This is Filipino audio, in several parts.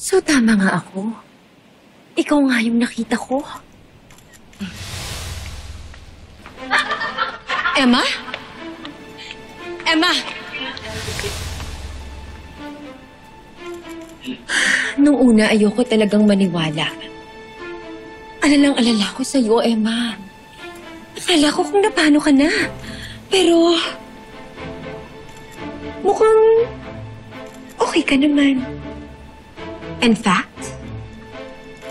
So, tama nga ako. Ikaw nga yung nakita ko. Emma? Emma! Nung una, ayoko talagang maniwala. Alalang-alala ko sa'yo, Emma. Akala ko kung napano ka na. Pero, mukhang okay ka naman. In fact,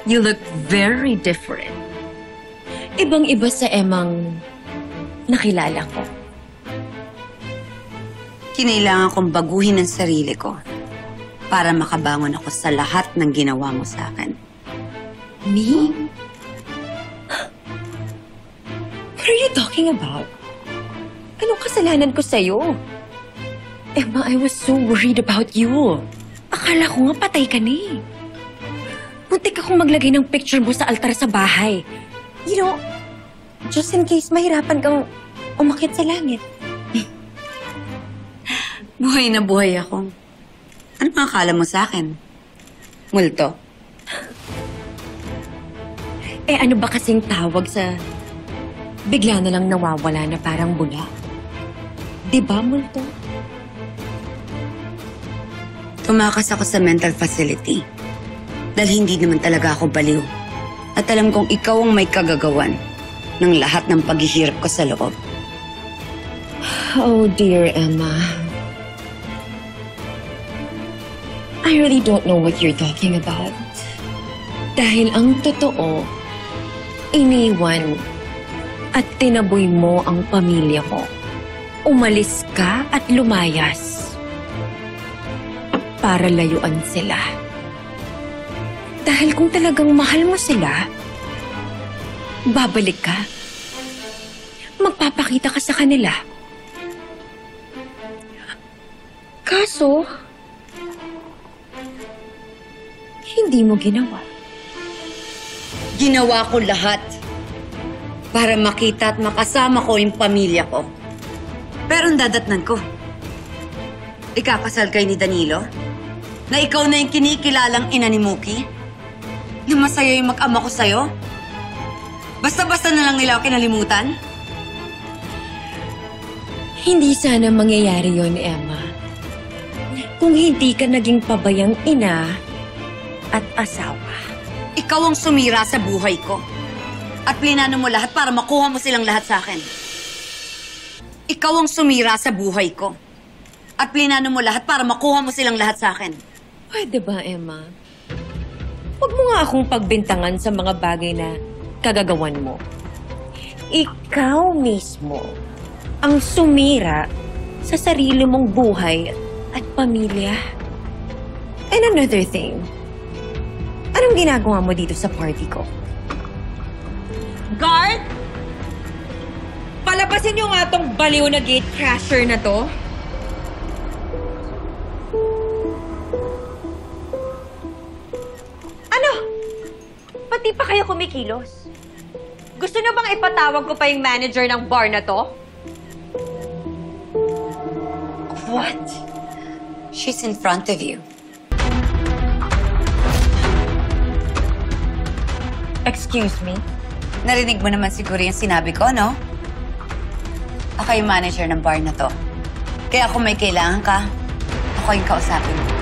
you look very different. Ibang-iba sa Emmang nakilala ko. Kinailangan kong baguhin ang sarili ko para makabangon ako sa lahat ng ginawa mo sa akin. Me? What are you talking about? Anong kasalanan ko sa'yo? Emma, I was so worried about you. Akala ko nga patay ka ni. Muntik akong maglagay ng picture mo sa altar sa bahay. You know, just in case mahirapan kang umakyat sa langit. Buhay na buhay ako. Ano ang akala mo sa akin? Multo? Eh ano ba kasing tawag sa bigla na lang nawawala na parang bula? Diba, multo? Tumakas ako sa mental facility. Dahil hindi naman talaga ako baliw. At alam kong ikaw ang may kagagawan ng lahat ng paghihirap ko sa loob. Oh dear, Emma. I really don't know what you're talking about. Dahil ang totoo, iniwan at tinaboy mo ang pamilya mo. Umalis ka at lumayas para layuan sila. Dahil kung talagang mahal mo sila, babalik ka. Magpapakita ka sa kanila. Kaso, hindi mo ginawa. Ginawa ko lahat para makita at makasama ko yung pamilya ko. Pero ang dadatnan ko, ikakasal kay ni Danilo? Na ikaw na yung kinikilalang ina ni Mookie? Yung masaya yung mag-ama ko sa'yo? Basta-basta na lang nila ako kinalimutan? Hindi sana mangyayari yon, Emma. Kung hindi ka naging pabayang ina at asawa. Ikaw ang sumira sa buhay ko. At plinano mo lahat para makuha mo silang lahat sa akin. Ikaw ang sumira sa buhay ko. At plinano mo lahat para makuha mo silang lahat sa akin. Pwede ba, Emma? Huwag mo nga akong pagbintangan sa mga bagay na kagagawan mo. Ikaw mismo ang sumira sa sarili mong buhay at pamilya. And another thing, anong ginagawa mo dito sa party ko? Guard! Palabasin niyo nga tong baliw na gate crasher na to. Ano? Pati pa kayo kumikilos? Gusto niyo bang ipatawag ko pa yung manager ng bar na to? What? She's in front of you. Excuse me? Narinig mo naman siguro yung sinabi ko, no? Ako yung manager ng bar na to. Kaya kung may kailangan ka, ako yung kausapin mo.